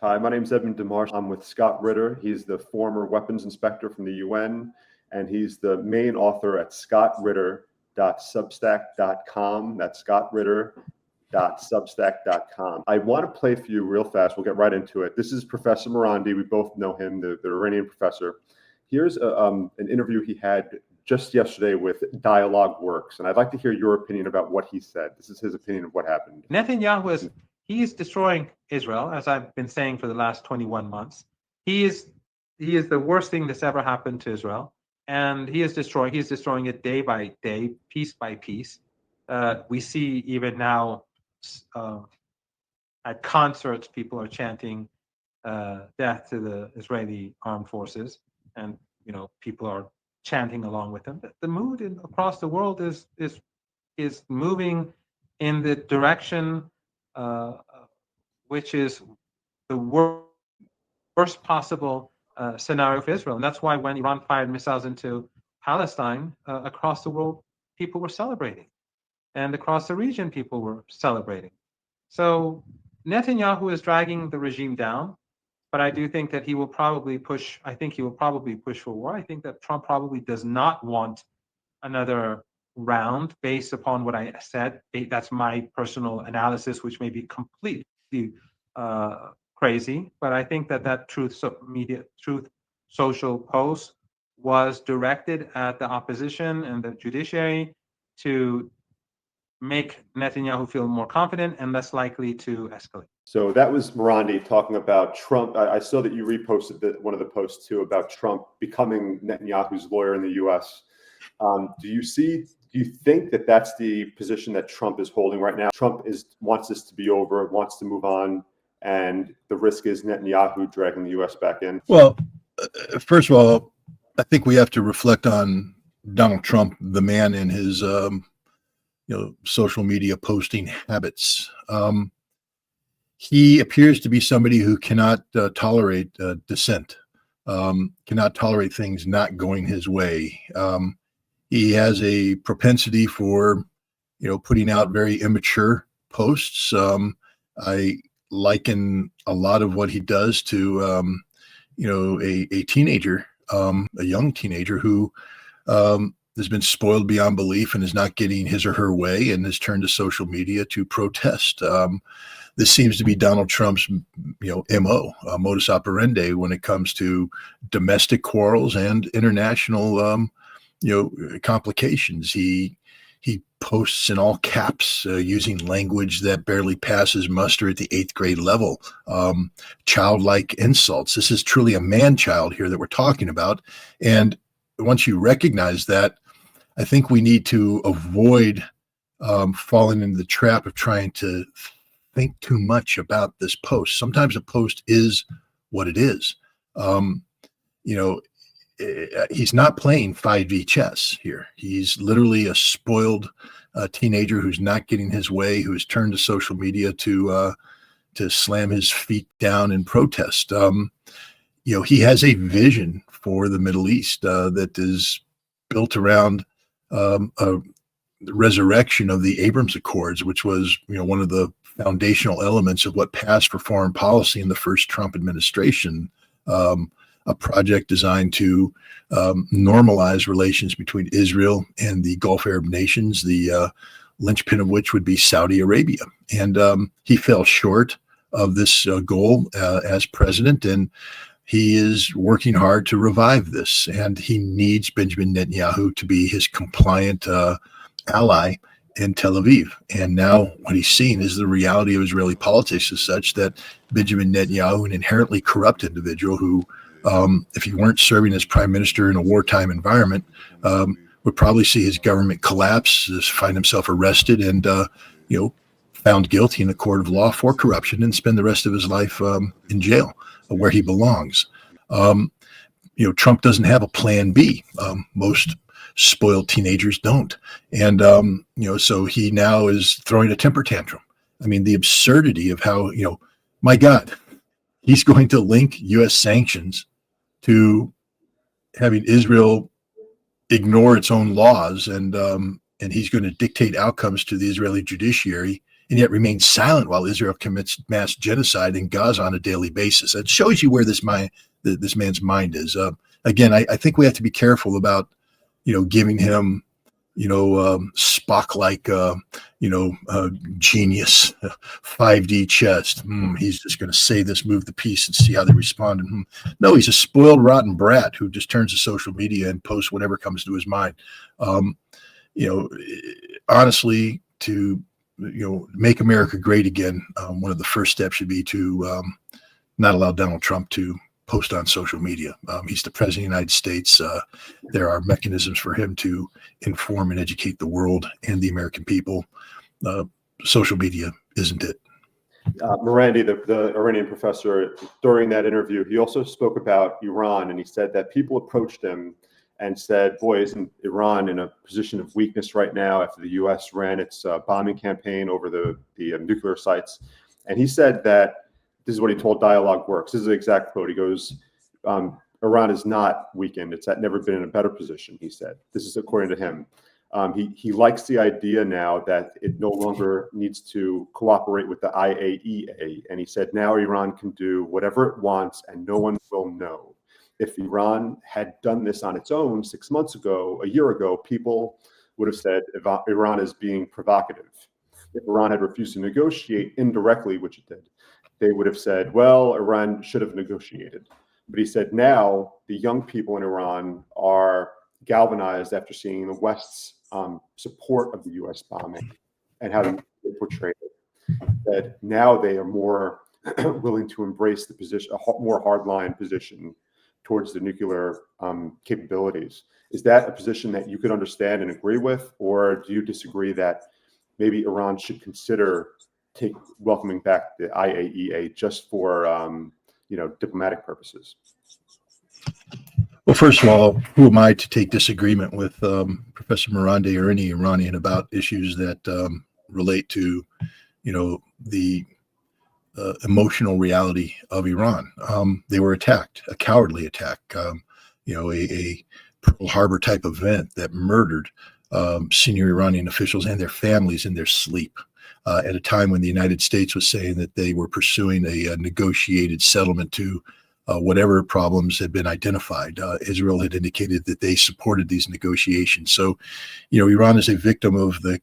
Hi, my name is Evan DeMarsh. I'm with Scott Ritter. He's the former weapons inspector from the UN, and he's the main author at scottritter.substack.com. That's scottritter.substack.com. I want to play for you real fast. We'll get right into it. This is Professor Morandi. We both know him, the Iranian professor. Here's an interview he had just yesterday with Dialogue Works, and I'd like to hear your opinion about what he said. This is his opinion of what happened. Netanyahu is destroying Israel, as I've been saying for the last 21 months. He is the worst thing that's ever happened to Israel, and he's destroying it day by day, piece by piece. We see even now at concerts, people are chanting death to the Israeli armed forces, and people are chanting along with them. The mood across the world is moving in the direction which is the worst possible scenario for Israel. And that's why when Iran fired missiles into Palestine, across the world, people were celebrating. And across the region, people were celebrating. So Netanyahu is dragging the regime down, but I do think that he will probably push for war. I think that Trump probably does not want another round based upon what I said. That's my personal analysis, which may be completely crazy, but I think that Truth Social post was directed at the opposition and the judiciary to make Netanyahu feel more confident and less likely to escalate. So that was Morandi talking about Trump. I saw that you reposted one of the posts too about Trump becoming Netanyahu's lawyer in the U.S. Do you think that that's the position that Trump is holding right now? Trump wants this to be over, wants to move on, and the risk is Netanyahu dragging the U.S. back in? Well, first of all, I think we have to reflect on Donald Trump, the man, and his social media posting habits. He appears to be somebody who cannot tolerate dissent, cannot tolerate things not going his way. He has a propensity for, putting out very immature posts. I liken a lot of what he does to, a teenager, a young teenager who has been spoiled beyond belief and is not getting his or her way and has turned to social media to protest. This seems to be Donald Trump's, MO, modus operandi when it comes to domestic quarrels and international, complications. He posts in all caps using language that barely passes muster at the 8th grade level, childlike insults. This is truly a man-child here that we're talking about. And once you recognize that, I think we need to avoid falling into the trap of trying to think too much about this post. Sometimes a post is what it is. He's not playing 5v chess here. He's literally a spoiled teenager who's not getting his way, who has turned to social media to slam his feet down in protest. He has a vision for the Middle East that is built around the resurrection of the Abrams Accords, which was, one of the foundational elements of what passed for foreign policy in the first Trump administration. A project designed to normalize relations between Israel and the Gulf Arab nations, the linchpin of which would be Saudi Arabia. And he fell short of this goal as president, and he is working hard to revive this. And he needs Benjamin Netanyahu to be his compliant ally in Tel Aviv. And now what he's seen is the reality of Israeli politics is such that Benjamin Netanyahu, an inherently corrupt individual who, if he weren't serving as prime minister in a wartime environment, would probably see his government collapse, find himself arrested and, found guilty in a court of law for corruption and spend the rest of his life in jail where he belongs. Trump doesn't have a plan B. Most spoiled teenagers don't. And, so he now is throwing a temper tantrum. I mean, the absurdity of how, my God, he's going to link U.S. sanctions to having Israel ignore its own laws, and he's going to dictate outcomes to the Israeli judiciary and yet remains silent while Israel commits mass genocide in Gaza on a daily basis. It shows you where this man's mind is. Again, I think we have to be careful about, giving him, Spock-like, genius, 5D chess. He's just going to say this, move the piece, and see how they respond. No, he's a spoiled, rotten brat who just turns to social media and posts whatever comes to his mind. Honestly, to make America great again, one of the first steps should be to not allow Donald Trump to post on social media. He's the president of the United States. There are mechanisms for him to inform and educate the world and the American people. Social media isn't it. Morandi, the Iranian professor, during that interview, he also spoke about Iran, and he said that people approached him and said, boy, isn't Iran in a position of weakness right now after the U.S. ran its bombing campaign over the nuclear sites? And he said that this is what he told Dialogue Works. This is the exact quote. He goes, Iran is not weakened. It's never been in a better position, he said. This is according to him. He likes the idea now that it no longer needs to cooperate with the IAEA. And he said, now Iran can do whatever it wants and no one will know. If Iran had done this on its own 6 months ago, a year ago, people would have said Iran is being provocative. If Iran had refused to negotiate indirectly, which it did, they would have said, well, Iran should have negotiated. But he said now the young people in Iran are galvanized after seeing the West's support of the U.S. bombing and how they portrayed it. That now they are more willing to embrace the position, a more hardline position towards the nuclear capabilities. Is that a position that you could understand and agree with, or do you disagree that maybe Iran should consider welcoming back the IAEA just for diplomatic purposes? Well, first of all, who am I to take disagreement with Professor Morandi or any Iranian about issues that relate to, the emotional reality of Iran? They were attacked, a cowardly attack, a Pearl Harbor type event that murdered senior Iranian officials and their families in their sleep. At a time when the United States was saying that they were pursuing a negotiated settlement to whatever problems had been identified. Israel had indicated that they supported these negotiations. So, Iran is a victim of the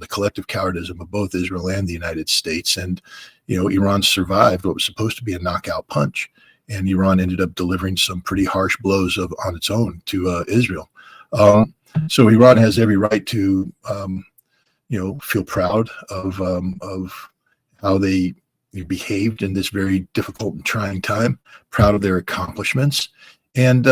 collective cowardism of both Israel and the United States. And, Iran survived what was supposed to be a knockout punch. And Iran ended up delivering some pretty harsh blows on its own to Israel. So Iran has every right to feel proud of how they behaved in this very difficult and trying time, proud of their accomplishments, and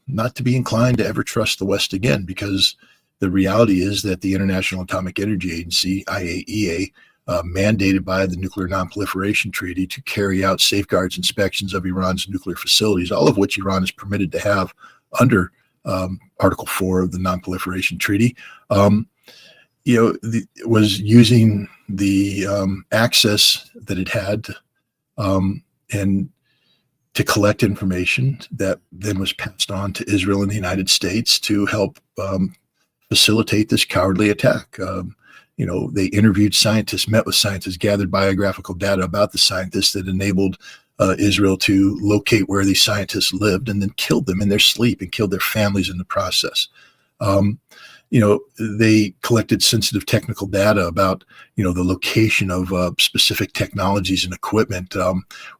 not to be inclined to ever trust the West again, because the reality is that the International Atomic Energy Agency, IAEA, mandated by the Nuclear Non-Proliferation Treaty to carry out safeguards inspections of Iran's nuclear facilities, all of which Iran is permitted to have under Article 4 of the Non-Proliferation Treaty, was using the access that it had and to collect information that then was passed on to Israel and the United States to help facilitate this cowardly attack. They interviewed scientists, met with scientists, gathered biographical data about the scientists that enabled Israel to locate where these scientists lived, and then killed them in their sleep and killed their families in the process. They collected sensitive technical data about, the location of specific technologies and equipment,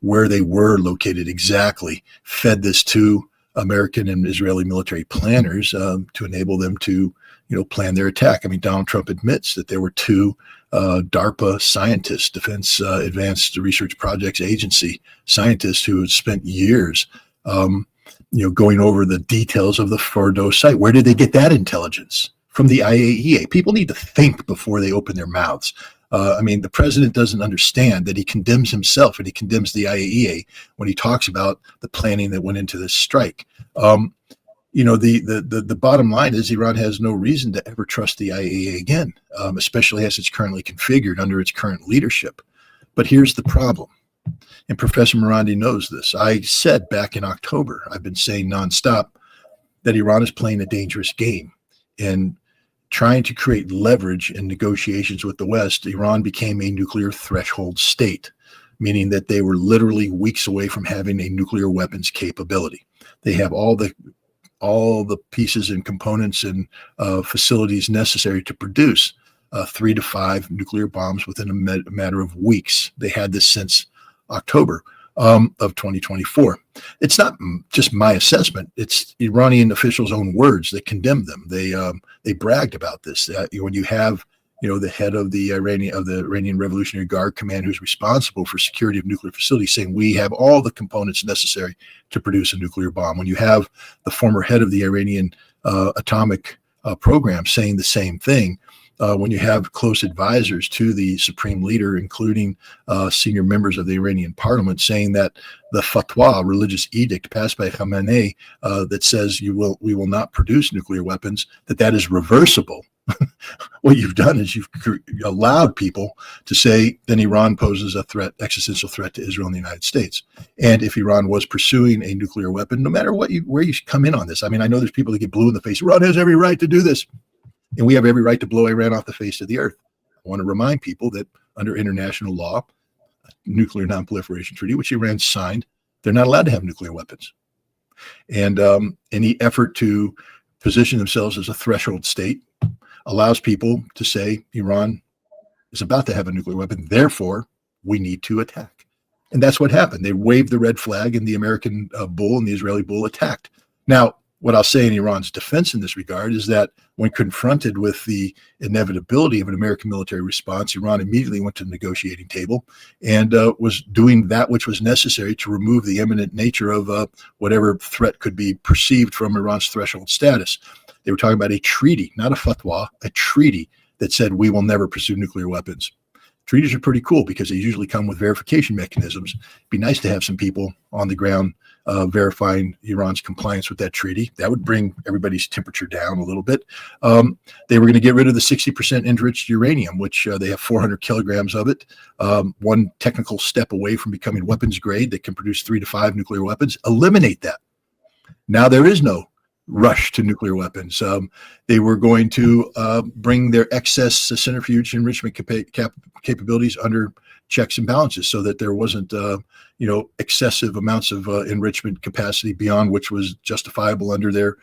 where they were located exactly, fed this to American and Israeli military planners to enable them to, plan their attack. I mean, Donald Trump admits that there were two DARPA scientists, Defense Advanced Research Projects Agency scientists, who had spent years going over the details of the Fordo site. Where did they get that intelligence? From the IAEA. People need to think before they open their mouths. The president doesn't understand that he condemns himself and he condemns the IAEA when he talks about the planning that went into this strike. The bottom line is Iran has no reason to ever trust the IAEA again, especially as it's currently configured under its current leadership. But here's the problem. And Professor Morandi knows this. I said back in October, I've been saying nonstop, that Iran is playing a dangerous game. And trying to create leverage in negotiations with the West, Iran became a nuclear threshold state, meaning that they were literally weeks away from having a nuclear weapons capability. They have all the pieces and components and facilities necessary to produce 3 to 5 nuclear bombs within a matter of weeks. They had this since October of 2024. It's not just my assessment. It's Iranian officials' own words that condemn them. They bragged about this. When you have the head of the Iranian Revolutionary Guard Command, who's responsible for security of nuclear facilities, saying we have all the components necessary to produce a nuclear bomb. When you have the former head of the Iranian atomic program saying the same thing, when you have close advisors to the supreme leader, including senior members of the Iranian parliament, saying that the fatwa, religious edict passed by Khamenei, that says we will not produce nuclear weapons, that is reversible. What you've done is you've allowed people to say then Iran poses a threat, existential threat to Israel and the United States. And if Iran was pursuing a nuclear weapon, no matter where you come in on this, I mean, I know there's people that get blue in the face. Iran has every right to do this. And we have every right to blow Iran off the face of the earth. I want to remind people that under international law, nuclear non-proliferation treaty, which Iran signed, they're not allowed to have nuclear weapons. And any effort to position themselves as a threshold state allows people to say Iran is about to have a nuclear weapon, therefore we need to attack. And that's what happened. They waved the red flag, and the American bull and the Israeli bull attacked. Now, what I'll say in Iran's defense in this regard is that when confronted with the inevitability of an American military response, Iran immediately went to the negotiating table and was doing that which was necessary to remove the imminent nature of whatever threat could be perceived from Iran's threshold status. They were talking about a treaty, not a fatwa, a treaty that said we will never pursue nuclear weapons. Treaties are pretty cool because they usually come with verification mechanisms. It'd be nice to have some people on the ground verifying Iran's compliance with that treaty. That would bring everybody's temperature down a little bit. They were going to get rid of the 60% enriched uranium, which they have 400 kilograms of it. One technical step away from becoming weapons grade that can produce 3 to 5 nuclear weapons. Eliminate that. Now there is no rush to nuclear weapons. They were going to bring their excess centrifuge enrichment capabilities under checks and balances so that there wasn't excessive amounts of enrichment capacity beyond which was justifiable under their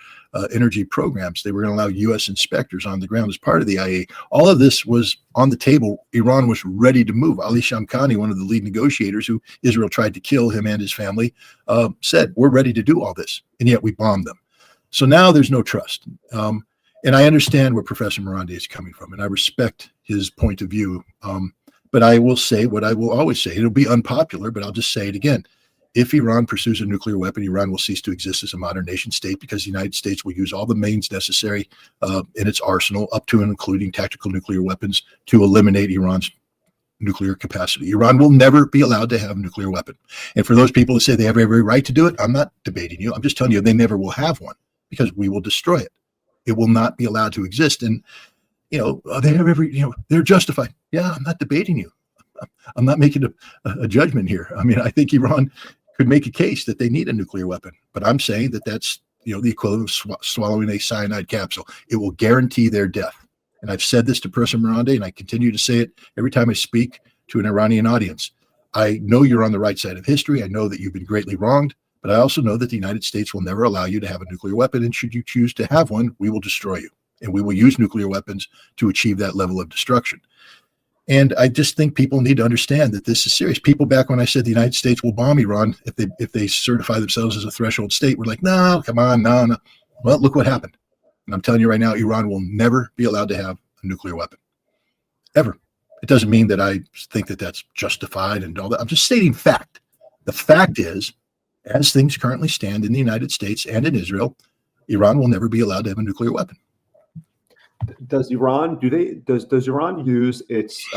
energy programs. They were going to allow U.S. inspectors on the ground as part of the IAEA. All of this was on the table. Iran was ready to move. Ali Shamkhani, one of the lead negotiators who Israel tried to kill, him and his family, said, we're ready to do all this, and yet we bombed them. So now there's no trust. And I understand where Professor Morandi is coming from, and I respect his point of view. But I will say what I will always say. It'll be unpopular, but I'll just say it again. If Iran pursues a nuclear weapon, Iran will cease to exist as a modern nation state because the United States will use all the means necessary in its arsenal, up to and including tactical nuclear weapons, to eliminate Iran's nuclear capacity. Iran will never be allowed to have a nuclear weapon. And for those people who say they have every right to do it, I'm not debating you. I'm just telling you they never will have one because we will destroy it. It will not be allowed to exist. And they have they're justified. Yeah, I'm not debating you. I'm not making a judgment here. I mean, I think Iran could make a case that they need a nuclear weapon, but I'm saying that that's, the equivalent of swallowing a cyanide capsule. It will guarantee their death. And I've said this to Professor Morandi, and I continue to say it every time I speak to an Iranian audience. I know you're on the right side of history. I know that you've been greatly wronged, but I also know that the United States will never allow you to have a nuclear weapon. And should you choose to have one, we will destroy you. And we will use nuclear weapons to achieve that level of destruction. And I just think people need to understand that this is serious. People back when I said the United States will bomb Iran if they certify themselves as a threshold state were like, no, come on, no. Well, look what happened. And I'm telling you right now, Iran will never be allowed to have a nuclear weapon, ever. It doesn't mean that I think that that's justified and all that. I'm just stating fact. The fact is, as things currently stand in the United States and in Israel, Iran will never be allowed to have a nuclear weapon. Does Iran use its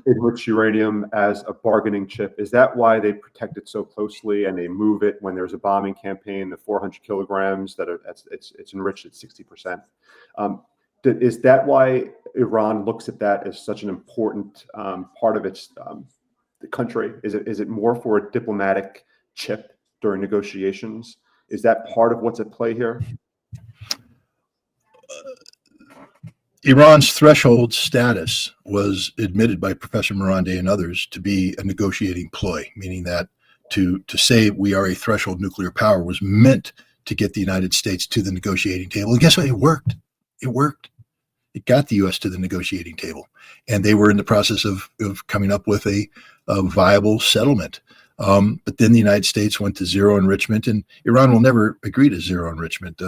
enriched uranium as a bargaining chip? Is that why they protect it so closely and they move it when there's a bombing campaign? The 400 kilograms it's enriched at 60%. Is that why Iran looks at that as such an important part of its the country? Is it more for a diplomatic chip during negotiations? Is that part of what's at play here? Iran's threshold status was admitted by Professor Morande and others to be a negotiating ploy, meaning that to say we are a threshold nuclear power was meant to get the United States to the negotiating table. And guess what? It worked. It worked. It got the U.S. to the negotiating table. And they were in the process of coming up with a viable settlement. But then the United States went to zero enrichment, and Iran will never agree to zero enrichment.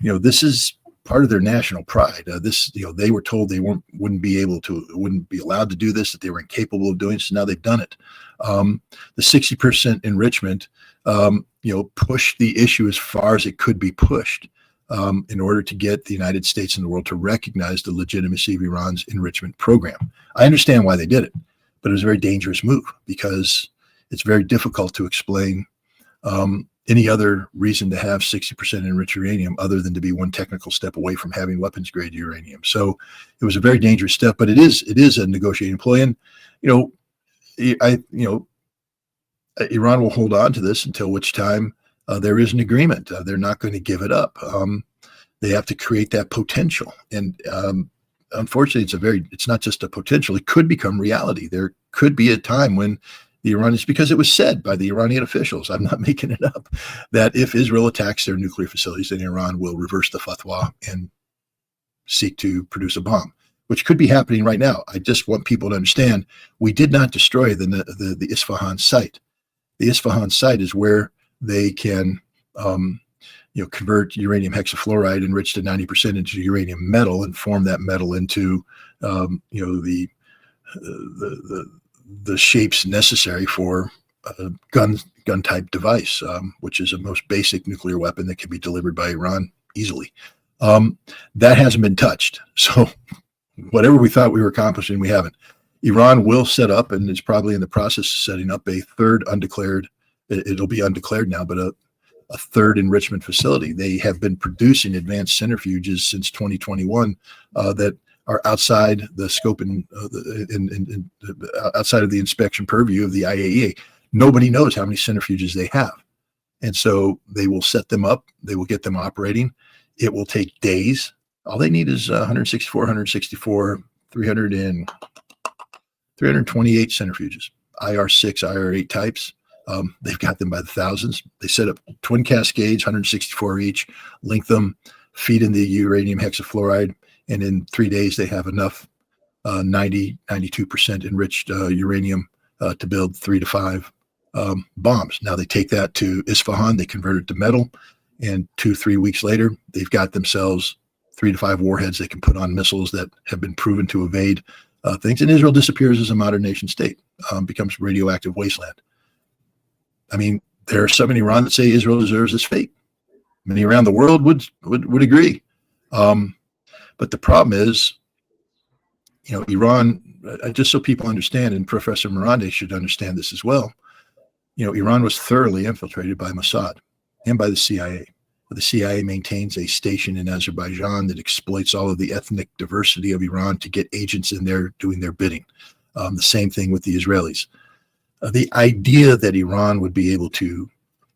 This is part of their national pride. They were told they wouldn't be allowed to do this, that they were incapable of doing so. Now they've done it. The 60% enrichment, pushed the issue as far as it could be pushed in order to get the United States and the world to recognize the legitimacy of Iran's enrichment program. I understand why they did it, but it was a very dangerous move because it's very difficult to explain any other reason to have 60% enriched uranium other than to be one technical step away from having weapons grade uranium. So it was a very dangerous step, but it is a negotiating ploy. And, Iran will hold on to this until which time there is an agreement. They're not going to give it up. They have to create that potential. And unfortunately, it's not just a potential. It could become reality. There could be a time when the Iranians, because it was said by the Iranian officials, I'm not making it up, that if Israel attacks their nuclear facilities, then Iran will reverse the fatwa and seek to produce a bomb, which could be happening right now. I just want people to understand we did not destroy the Isfahan site. The Isfahan site is where they can convert uranium hexafluoride enriched to 90% into uranium metal and form that metal into the shapes necessary for a gun type device, which is a most basic nuclear weapon that can be delivered by Iran easily. That hasn't been touched. So whatever we thought we were accomplishing, we haven't. Iran will set up, and is probably in the process of setting up, a third undeclared, it'll be undeclared now, but a third enrichment facility. They have been producing advanced centrifuges since 2021 that are outside the scope and outside of the inspection purview of the IAEA. Nobody knows how many centrifuges they have. And so they will set them up. They will get them operating. It will take days. All they need is 328 centrifuges, IR6, IR8 types. They've got them by the thousands. They set up twin cascades, 164 each, link them, feed in the uranium hexafluoride, and in 3 days they have enough 92% enriched uranium to build 3 to 5 bombs. Now they take that to Isfahan, they convert it to metal, and 2-3 weeks later, they've got themselves 3 to 5 warheads they can put on missiles that have been proven to evade things. And Israel disappears as a modern nation state, becomes radioactive wasteland. I mean, there are some in Iran that say Israel deserves this fate. Many around the world would agree. But the problem is, Iran, just so people understand, and Professor Morande should understand this as well, Iran was thoroughly infiltrated by Mossad and by the CIA. The CIA maintains a station in Azerbaijan that exploits all of the ethnic diversity of Iran to get agents in there doing their bidding. The same thing with the Israelis. The idea that Iran would be able to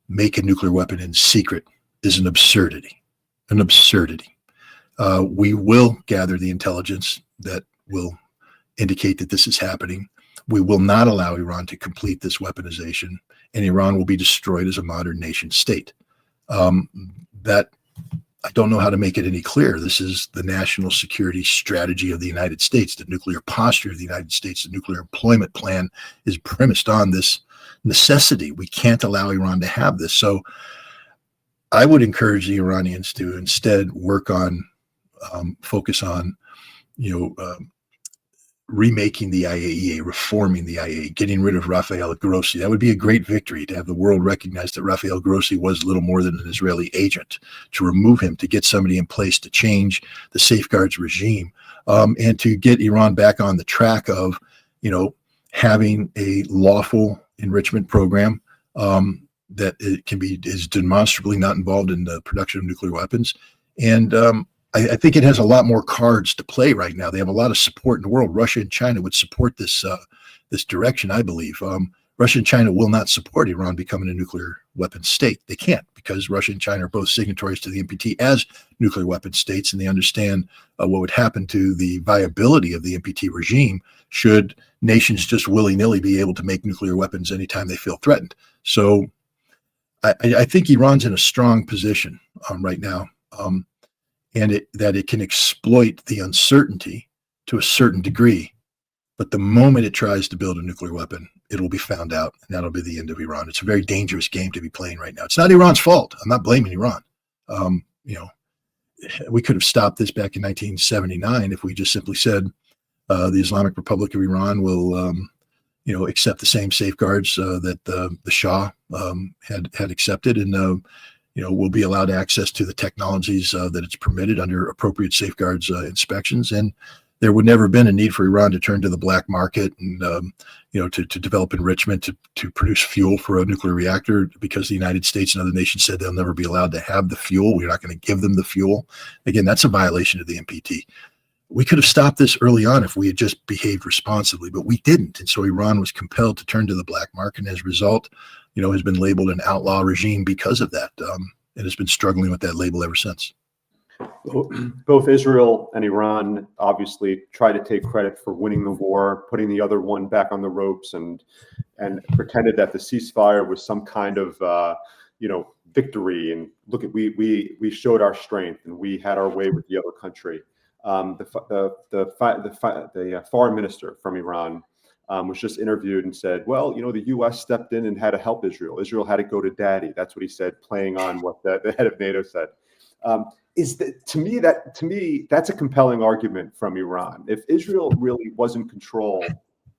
make a nuclear weapon in secret is an absurdity. An absurdity. We will gather the intelligence that will indicate that this is happening. We will not allow Iran to complete this weaponization, and Iran will be destroyed as a modern nation state. That I don't know how to make it any clearer. This is the national security strategy of the United States. The nuclear posture of the United States, the nuclear employment plan is premised on this necessity. We can't allow Iran to have this. So I would encourage the Iranians to instead work on, focus on, remaking the IAEA, reforming the IAEA, getting rid of Rafael Grossi. That would be a great victory to have the world recognize that Rafael Grossi was little more than an Israeli agent, to remove him, to get somebody in place to change the safeguards regime, and to get Iran back on the track of, having a lawful enrichment program that is demonstrably not involved in the production of nuclear weapons. And I think it has a lot more cards to play right now. They have a lot of support in the world. Russia and China would support this direction, I believe. Russia and China will not support Iran becoming a nuclear weapons state. They can't, because Russia and China are both signatories to the NPT as nuclear weapons states, and they understand what would happen to the viability of the NPT regime should nations just willy-nilly be able to make nuclear weapons anytime they feel threatened. So I think Iran's in a strong position right now, and that it can exploit the uncertainty to a certain degree. But the moment it tries to build a nuclear weapon, it'll be found out, and that'll be the end of Iran. It's a very dangerous game to be playing right now. It's not Iran's fault. I'm not blaming Iran. We could have stopped this back in 1979 if we just simply said the Islamic Republic of Iran will, accept the same safeguards that the Shah had accepted, and will be allowed access to the technologies that it's permitted under appropriate safeguards inspections, and there would never have been a need for Iran to turn to the black market and, to develop enrichment to produce fuel for a nuclear reactor, because the United States and other nations said they'll never be allowed to have the fuel. We're not going to give them the fuel. Again, that's a violation of the NPT. We could have stopped this early on if we had just behaved responsibly, but we didn't. And so Iran was compelled to turn to the black market, and as a result, has been labeled an outlaw regime because of that, and has been struggling with that label ever since. Both Israel and Iran obviously try to take credit for winning the war, putting the other one back on the ropes, and pretended that the ceasefire was some kind of victory. And look, we showed our strength, and we had our way with the other country. The foreign minister from Iran was just interviewed and said, well, the U.S. stepped in and had to help Israel. Israel had to go to daddy. That's what he said, playing on what the head of NATO said. To me, that's a compelling argument from Iran. If Israel really was in control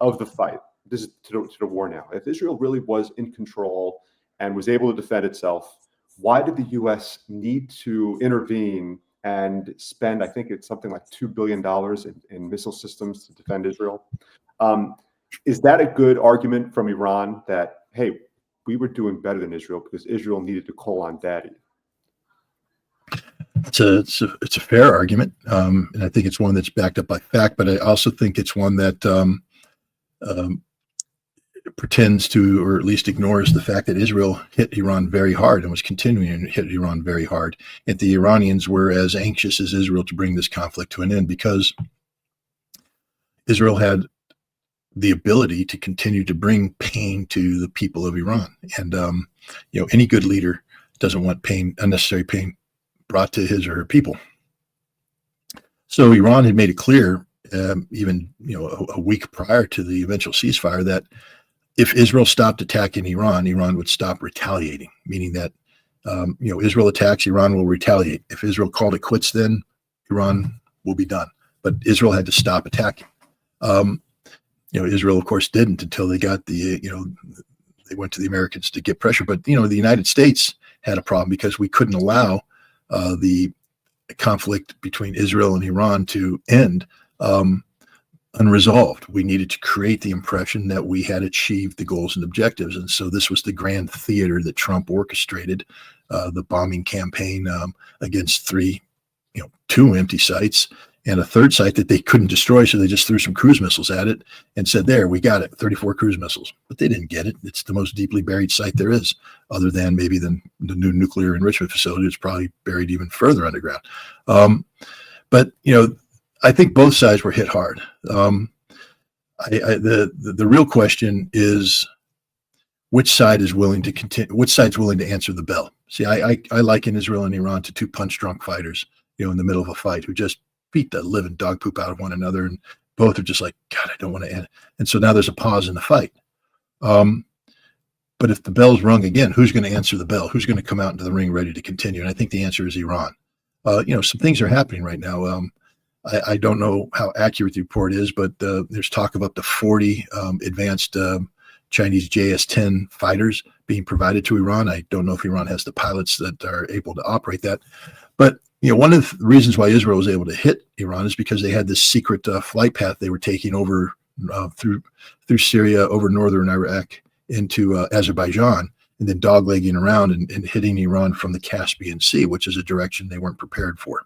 of the fight, this is to the war now. If Israel really was in control and was able to defend itself, why did the U.S. need to intervene and spend, I think it's something like $2 billion in missile systems to defend Israel? Is that a good argument from Iran that, hey, we were doing better than Israel because Israel needed to call on daddy? It's a fair argument, and I think it's one that's backed up by fact. But I also think it's one that pretends to, or at least ignores the fact that Israel hit Iran very hard and was continuing to hit Iran very hard. And the Iranians were as anxious as Israel to bring this conflict to an end, because Israel had the ability to continue to bring pain to the people of Iran. And any good leader doesn't want unnecessary pain brought to his or her people. So Iran had made it clear, even a week prior to the eventual ceasefire, that if Israel stopped attacking Iran, Iran would stop retaliating. Meaning that Israel attacks, Iran will retaliate. If Israel called it quits, then Iran will be done. But Israel had to stop attacking. Israel, of course, didn't until they got they went to the Americans to get pressure. But the United States had a problem because we couldn't allow the conflict between Israel and Iran to end unresolved. We needed to create the impression that we had achieved the goals and objectives. And so this was the grand theater that Trump orchestrated, the bombing campaign against two empty sites and a third site that they couldn't destroy. So they just threw some cruise missiles at it and said, there, we got it, 34 cruise missiles. But they didn't get it. It's the most deeply buried site there is, other than maybe the new nuclear enrichment facility. It's probably buried even further underground. But I think both sides were hit hard. The real question is, which side is willing to continue? Which side's willing to answer the bell? See, I liken Israel and Iran to two punch-drunk fighters, in the middle of a fight, who just beat the living dog poop out of one another, and both are just like, God, I don't want to end. And so now there's a pause in the fight. But if the bell's rung again, who's going to answer the bell? Who's going to come out into the ring ready to continue? And I think the answer is Iran. Some things are happening right now. I don't know how accurate the report is, but there's talk of up to 40 advanced Chinese JS-10 fighters being provided to Iran. I don't know if Iran has the pilots that are able to operate that. But one of the reasons why Israel was able to hit Iran is because they had this secret flight path they were taking over through Syria, over northern Iraq, into Azerbaijan, and then doglegging around and hitting Iran from the Caspian Sea, which is a direction they weren't prepared for.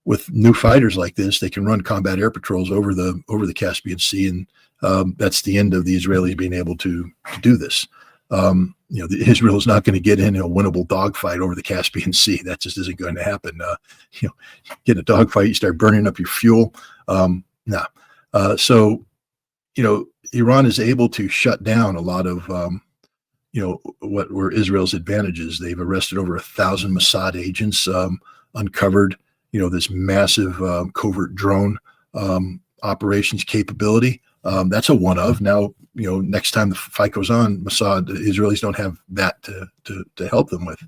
With new fighters like this, they can run combat air patrols over the Caspian Sea, and that's the end of the Israelis being able to do this. Israel is not going to get in a winnable dogfight over the Caspian Sea. That just isn't going to happen. Get in a dogfight, you start burning up your fuel. So Iran is able to shut down a lot of what were Israel's advantages. They've arrested over 1,000 Mossad agents, uncovered this massive covert drone operations capability. That's a one of. Now, next time the fight goes on, Mossad, the Israelis don't have that to help them with.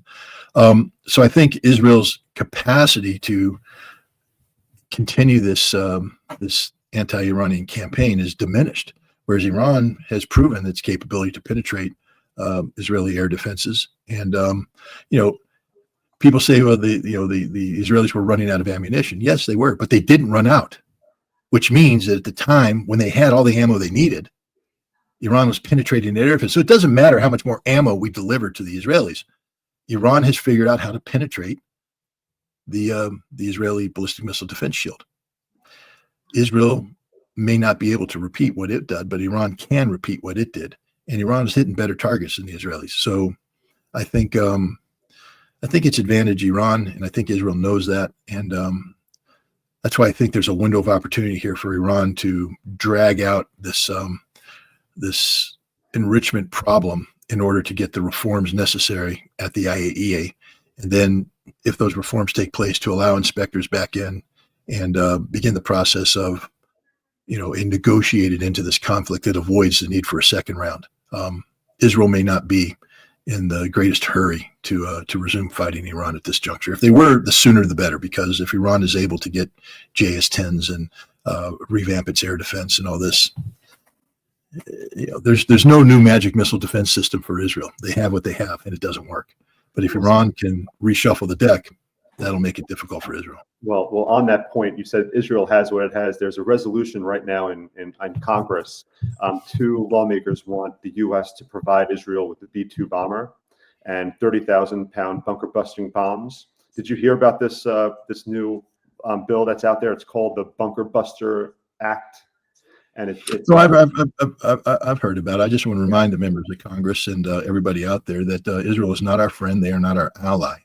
So I think Israel's capacity to continue this anti-Iranian campaign is diminished, whereas Iran has proven its capability to penetrate Israeli air defenses. And people say, well, the Israelis were running out of ammunition. Yes, they were, but they didn't run out, which means that at the time when they had all the ammo they needed, Iran was penetrating their air defense. So it doesn't matter how much more ammo we deliver to the Israelis. Iran has figured out how to penetrate the Israeli ballistic missile defense shield. Israel may not be able to repeat what it did, but Iran can repeat what it did, and Iran is hitting better targets than the Israelis. So I think it's advantage Iran, and I think Israel knows that, and that's why I think there's a window of opportunity here for Iran to drag out this enrichment problem in order to get the reforms necessary at the IAEA, and then if those reforms take place, to allow inspectors back in and begin the process of a negotiated into this conflict that avoids the need for a second round. Israel may not be in the greatest hurry to resume fighting Iran at this juncture. If they were, the sooner the better, because if Iran is able to get JS-10s and revamp its air defense and all this, there's no new magic missile defense system for Israel. They have what they have, and it doesn't work. But if Iran can reshuffle the deck, that'll make it difficult for Israel. Well, on that point, you said Israel has what it has. There's a resolution right now in Congress. Two lawmakers want the U.S. to provide Israel with the B-2 bomber and 30,000-pound bunker-busting bombs. Did you hear about this new bill that's out there? It's called the Bunker Buster Act. And So I've heard about it. I just want to remind the members of Congress and everybody out there that Israel is not our friend. They are not our ally.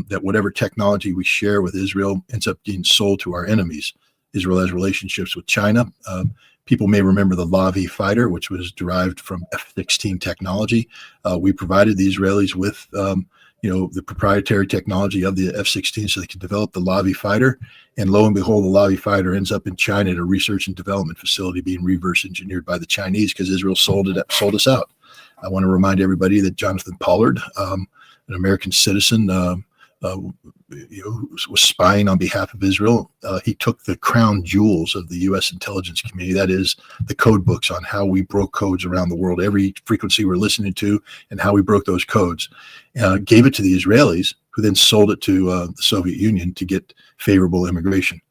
That whatever technology we share with Israel ends up getting sold to our enemies. Israel has relationships with China. People may remember the Lavi fighter, which was derived from F-16 technology. We provided the Israelis with the proprietary technology of the F-16 so they could develop the Lavi fighter. And lo and behold, the Lavi fighter ends up in China at a research and development facility being reverse engineered by the Chinese because Israel sold us out. I want to remind everybody that Jonathan Pollard, an American citizen, was spying on behalf of Israel. He took the crown jewels of the U.S. intelligence community, that is the code books on how we broke codes around the world, every frequency we're listening to and how we broke those codes, gave it to the Israelis, who then sold it to the Soviet Union to get favorable immigration.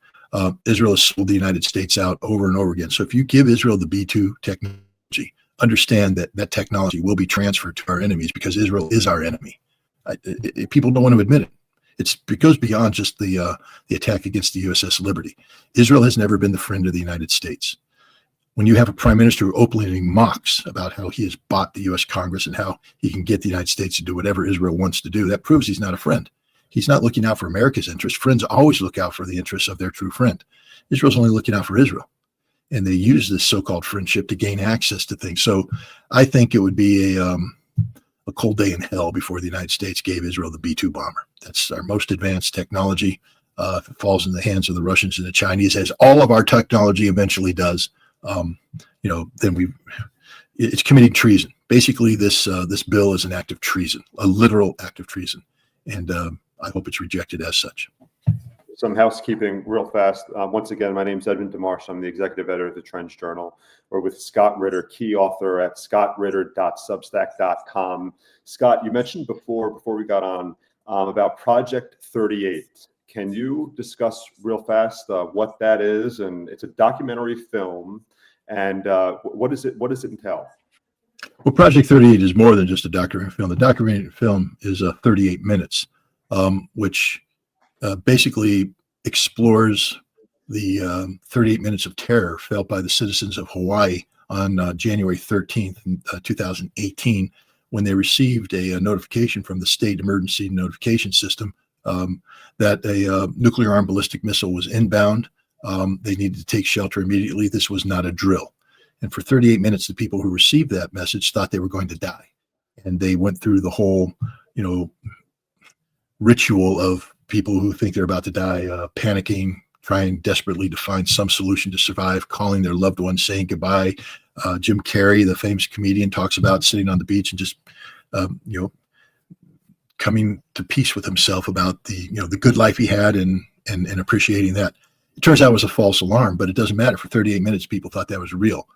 Israel has sold the United States out over and over again. So if you give Israel the B-2 technology, understand that that technology will be transferred to our enemies because Israel is our enemy. People don't want to admit it. It goes beyond just the attack against the USS Liberty. Israel has never been the friend of the United States. When you have a prime minister who openly mocks about how he has bought the U.S. Congress and how he can get the United States to do whatever Israel wants to do, that proves he's not a friend. He's not looking out for America's interests. Friends always look out for the interests of their true friend. Israel's only looking out for Israel. And they use this so-called friendship to gain access to things. So I think it would be a cold day in hell before the United States gave Israel the B-2 bomber. That's our most advanced technology. If it falls in the hands of the Russians and the Chinese, as all of our technology eventually does, then it's committing treason. Basically, this bill is an act of treason, a literal act of treason, and I hope it's rejected as such. Some housekeeping real fast. Once again, my name is Edwin DeMarsh. I'm the executive editor of the Trench Journal. We're with Scott Ritter, key author at scottritter.substack.com. Scott, you mentioned before we got on about Project 38. Can you discuss real fast what that is? And it's a documentary film. And what does it entail? Well, Project 38 is more than just a documentary film. The documentary film is 38 minutes, which basically explores the 38 minutes of terror felt by the citizens of Hawaii on January 13th, 2018, when they received a notification from the state emergency notification system that a nuclear armed ballistic missile was inbound. They needed to take shelter immediately. This was not a drill. And for 38 minutes, the people who received that message thought they were going to die. And they went through the whole, ritual of people who think they're about to die, panicking, trying desperately to find some solution to survive, calling their loved ones, saying goodbye. Jim Carrey, the famous comedian, talks about sitting on the beach and just, coming to peace with himself about the good life he had and appreciating that. It turns out it was a false alarm, but it doesn't matter. For 38 minutes, people thought that was real.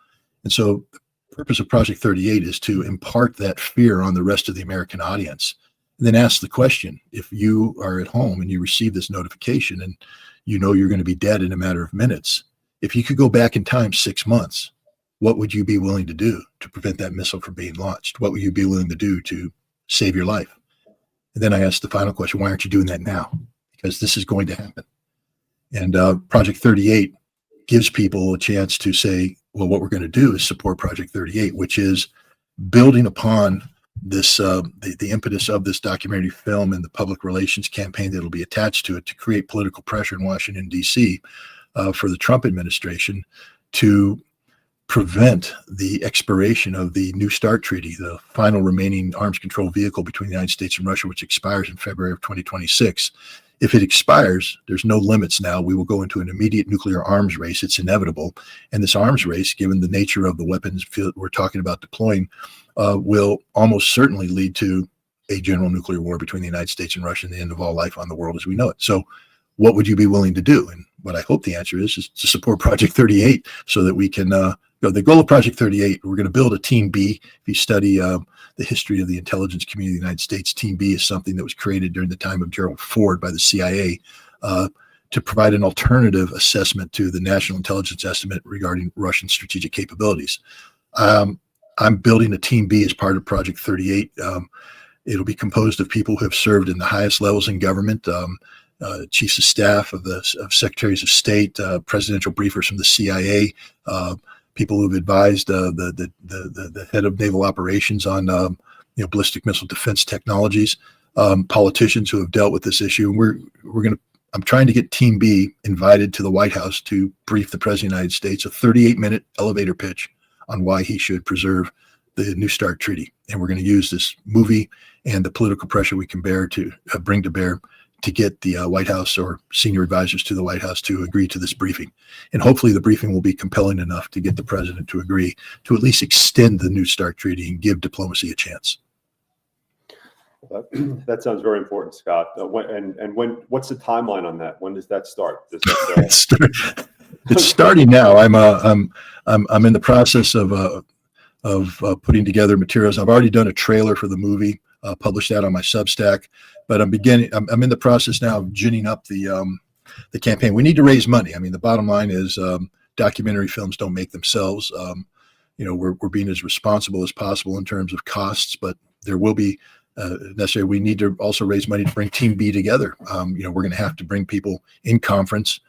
And so the purpose of Project 38 is to impart that fear on the rest of the American audience. And then ask the question, if you are at home and you receive this notification and you're going to be dead in a matter of minutes, if you could go back in time 6 months, what would you be willing to do to prevent that missile from being launched? What would you be willing to do to save your life? And then I asked the final question, why aren't you doing that now? Because this is going to happen. And Project 38 gives people a chance to say, well, what we're going to do is support Project 38, which is building upon this the impetus of this documentary film and the public relations campaign that will be attached to it to create political pressure in Washington, D.C. For the Trump administration to prevent the expiration of the New START treaty, the final remaining arms control vehicle between the United States and Russia, which expires in February of 2026. If it expires, there's no limits now. We will go into an immediate nuclear arms race. It's inevitable. And this arms race, given the nature of the weapons we're talking about deploying, will almost certainly lead to a general nuclear war between the United States and Russia and the end of all life on the world as we know it. So what would you be willing to do? And what I hope the answer is to support Project 38 so that we can the goal of Project 38, we're going to build a Team B. If you study the history of the intelligence community of the United States, Team B is something that was created during the time of Gerald Ford by the CIA to provide an alternative assessment to the National Intelligence Estimate regarding Russian strategic capabilities. I'm building a Team B as part of Project 38. It'll be composed of people who have served in the highest levels in government, chiefs of staff of secretaries of state, presidential briefers from the CIA, people who've advised the head of naval operations on ballistic missile defense technologies, politicians who have dealt with this issue. And I'm trying to get Team B invited to the White House to brief the President of the United States, a 38-minute elevator pitch on why he should preserve the New START treaty. And we're going to use this movie and the political pressure we can bear to bring to bear to get the White House or senior advisors to the White House to agree to this briefing. And hopefully the briefing will be compelling enough to get the president to agree to at least extend the New START treaty and give diplomacy a chance. That sounds very important, Scott. What's the timeline on that? When does that start? Does that, It's starting now. I'm in the process of putting together materials. I've already done a trailer for the movie, published that on my Substack, but I'm in the process now of ginning up the campaign. We need to raise money. I mean, the bottom line is documentary films don't make themselves. We're being as responsible as possible in terms of costs, but there will be necessary. We need to also raise money to bring Team B together. We're going to have to bring people in conference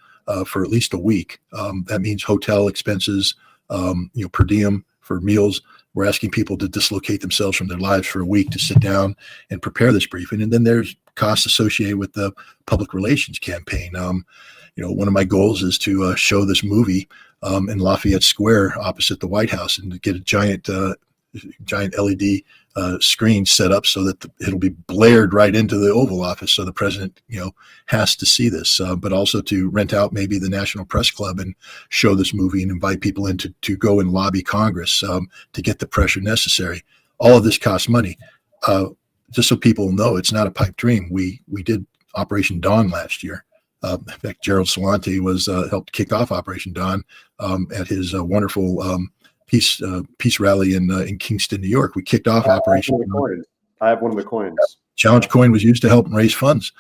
for at least a week. That means hotel expenses, per diem for meals. We're asking people to dislocate themselves from their lives for a week to sit down and prepare this briefing. And then there's costs associated with the public relations campaign. One of my goals is to show this movie in Lafayette Square opposite the White House and to get a giant LED screen set up so that it'll be blared right into the Oval Office. So the president, has to see this, but also to rent out maybe the National Press Club and show this movie and invite people in to go and lobby Congress to get the pressure necessary. All of this costs money. Just so people know, it's not a pipe dream. We did Operation Dawn last year. In fact, Gerald Celente was helped kick off Operation Dawn at his wonderful peace rally in Kingston, New York. We kicked off Operation Dawn. I have one of the coins. Challenge coin was used to help raise funds.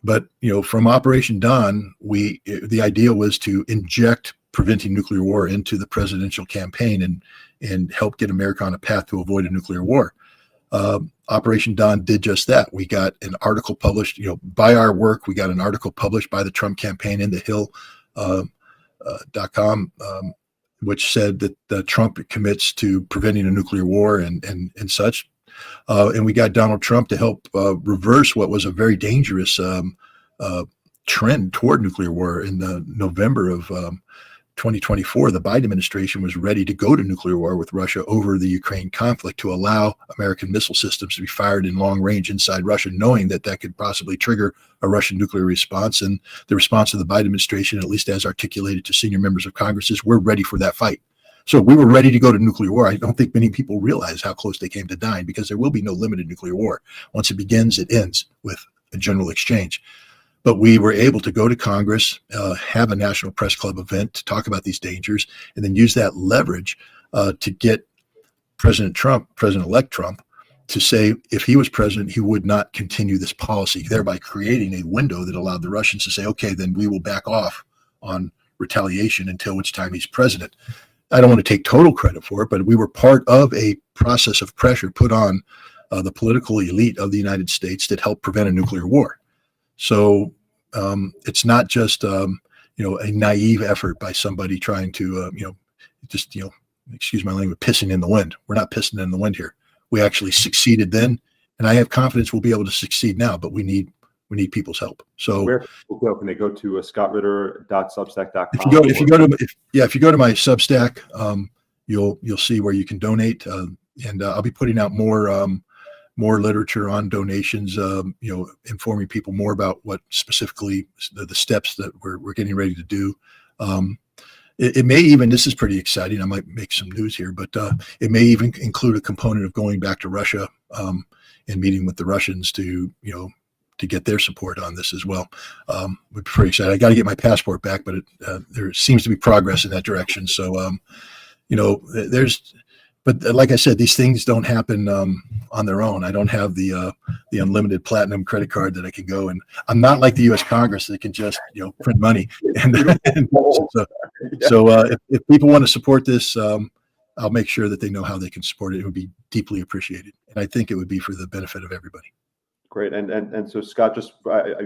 But from Operation Dawn, the idea was to inject preventing nuclear war into the presidential campaign and help get America on a path to avoid a nuclear war. Operation Dawn did just that. We got an article published, by our work. We got an article published by the Trump campaign in the Hill.com. which said that Trump commits to preventing a nuclear war and such. And we got Donald Trump to help reverse what was a very dangerous trend toward nuclear war. In November of 2024, the Biden administration was ready to go to nuclear war with Russia over the Ukraine conflict to allow American missile systems to be fired in long range inside Russia, knowing that could possibly trigger a Russian nuclear response. And the response of the Biden administration, at least as articulated to senior members of Congress, is we're ready for that fight. So we were ready to go to nuclear war. I don't think many people realize how close they came to dying, because there will be no limited nuclear war. Once it begins, it ends with a general exchange. But we were able to go to Congress, have a National Press Club event to talk about these dangers, and then use that leverage to get President-elect Trump, to say if he was president, he would not continue this policy, thereby creating a window that allowed the Russians to say, okay, then we will back off on retaliation until which time he's president. I don't want to take total credit for it, but we were part of a process of pressure put on the political elite of the United States that helped prevent a nuclear war. So it's not just a naive effort by somebody trying to excuse my language, pissing in the wind. We're not pissing in the wind here. We actually succeeded then, and I have confidence we'll be able to succeed now. But we need people's help. So where people go? Can they go to scottritter.substack.com? If you go to my Substack, you'll see where you can donate, and I'll be putting out more literature on donations, informing people more about what specifically the steps that we're getting ready to do. It may even, this is pretty exciting, I might make some news here, but it may even include a component of going back to Russia and meeting with the Russians to get their support on this as well. We're pretty excited. I got to get my passport back, but there seems to be progress in that direction. So, but like I said, these things don't happen on their own. I don't have the unlimited platinum credit card that I can go, and I'm not like the U.S. Congress that can just print money. So if people want to support this, I'll make sure that they know how they can support it. It would be deeply appreciated, and I think it would be for the benefit of everybody. Great. And so, Scott,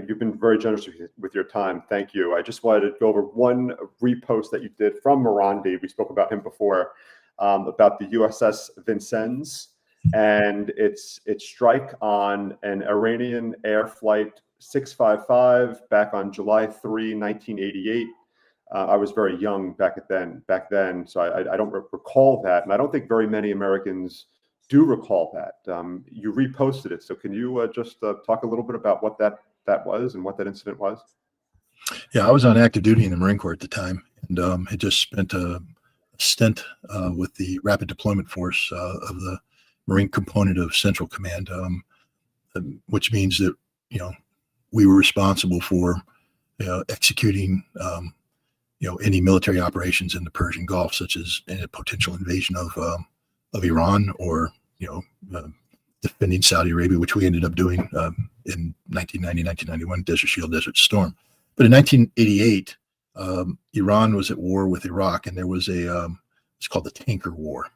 you've been very generous with your time. Thank you. I just wanted to go over one repost that you did from Morandi. We spoke about him before, about the USS Vincennes and its strike on an Iranian Air Flight 655 back on July 3, 1988. I was very young back then, so I don't recall that. And I don't think very many Americans do recall that. You reposted it. So can you just talk a little bit about what that was and what that incident was? Yeah, I was on active duty in the Marine Corps at the time, and had just spent a stint with the Rapid Deployment Force of the Marine component of Central Command, which means that we were responsible for executing any military operations in the Persian Gulf, such as a potential invasion of Iran, or defending Saudi Arabia, which we ended up doing in 1990, 1991, Desert Shield, Desert Storm. But in 1988, Iran was at war with Iraq, and there was it's called the Tanker War.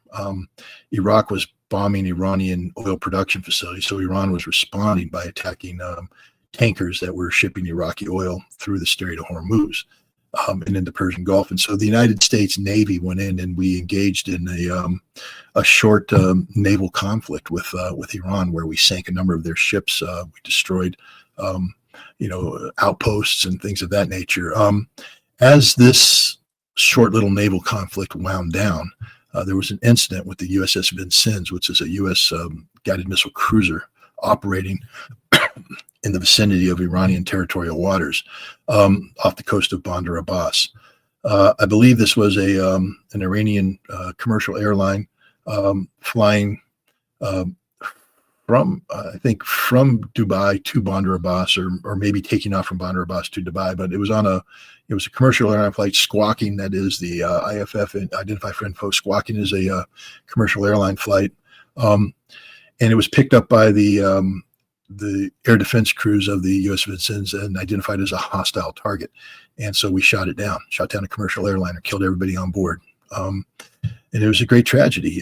Iraq was bombing Iranian oil production facilities, so Iran was responding by attacking tankers that were shipping Iraqi oil through the Strait of Hormuz and in the Persian Gulf. And so the United States Navy went in, and we engaged in a short naval conflict with Iran, where we sank a number of their ships. We destroyed outposts and things of that nature. As this short little naval conflict wound down, there was an incident with the USS Vincennes, which is a U.S. Guided missile cruiser operating in the vicinity of Iranian territorial waters off the coast of Bandar Abbas. I believe this was an Iranian commercial airline flying from Dubai to Bandar Abbas, or maybe taking off from Bandar Abbas to Dubai. But it was a commercial airline flight. Squawking, that is the IFF, Identify for Info. Squawking is a commercial airline flight, and it was picked up by the air defense crews of the U.S. Vincennes and identified as a hostile target. And so we shot down a commercial airliner, killed everybody on board. And it was a great tragedy.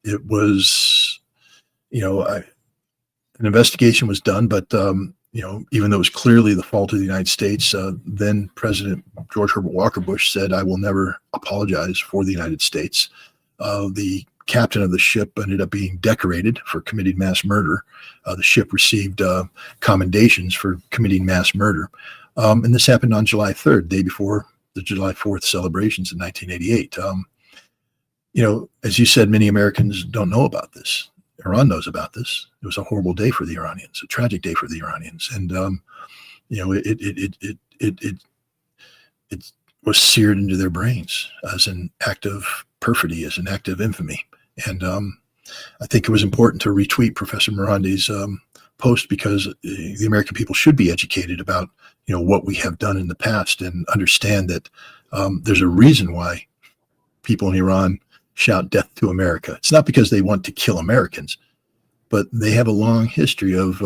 It was, an investigation was done, but, even though it was clearly the fault of the United States, then President George Herbert Walker Bush said, "I will never apologize for the United States." The captain of the ship ended up being decorated for committing mass murder. The ship received commendations for committing mass murder. And this happened on July 3rd, day before the July 4th celebrations in 1988. As you said, many Americans don't know about this. Iran knows about this. It was a horrible day for the Iranians, a tragic day for the Iranians. And, it was seared into their brains as an act of perfidy, as an act of infamy. And I think it was important to retweet Professor Morandi's post, because the American people should be educated about, what we have done in the past, and understand that there's a reason why people in Iran shout death to America. It's not because they want to kill Americans, but they have a long history of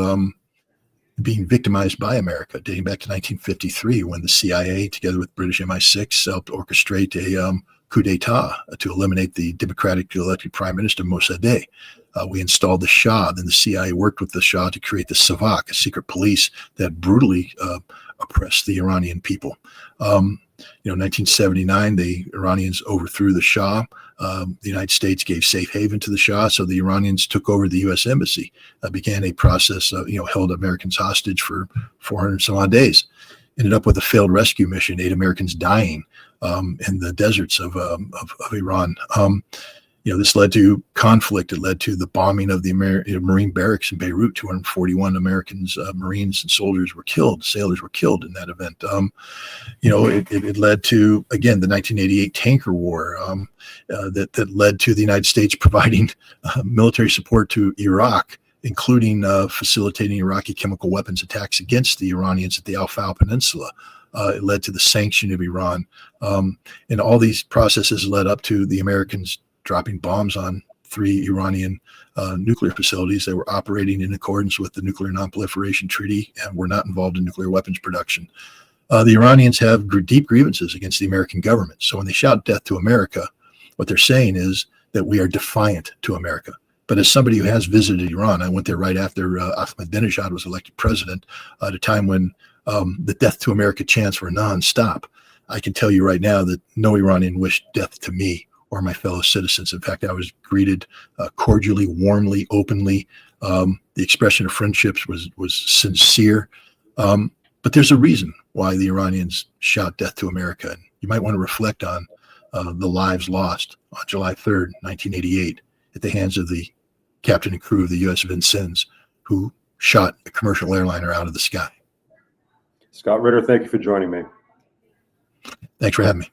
being victimized by America, dating back to 1953, when the CIA, together with British MI6, helped orchestrate a coup d'etat to eliminate the democratically elected prime minister Mossadegh. We installed the Shah. Then the CIA worked with the Shah to create the Savak, a secret police that brutally oppressed the Iranian people. 1979, the Iranians overthrew the Shah. The United States gave safe haven to the Shah, so the Iranians took over the U.S. embassy, began a process, held Americans hostage for 400 some odd days. Ended up with a failed rescue mission, 8 Americans dying in the deserts of Iran. This led to conflict. It led to the bombing of the Marine barracks in Beirut. 241 Americans, Marines and soldiers were killed. Sailors were killed in that event. It led to, again, the 1988 tanker war that led to the United States providing military support to Iraq, including facilitating Iraqi chemical weapons attacks against the Iranians at the Al-Fao Peninsula. It led to the sanction of Iran. And all these processes led up to the Americans dropping bombs on 3 Iranian nuclear facilities that were operating in accordance with the Nuclear Non-Proliferation Treaty and were not involved in nuclear weapons production. The Iranians have deep grievances against the American government. So when they shout death to America, what they're saying is that we are defiant to America. But as somebody who has visited Iran, I went there right after Ahmadinejad was elected president, at a time when the death to America chants were nonstop. I can tell you right now that no Iranian wished death to me or my fellow citizens. In fact, I was greeted cordially, warmly, openly. The expression of friendships was sincere. But there's a reason why the Iranians shout death to America. And you might want to reflect on the lives lost on July 3rd, 1988, at the hands of the captain and crew of the U.S. Vincennes, who shot a commercial airliner out of the sky. Scott Ritter, thank you for joining me. Thanks for having me.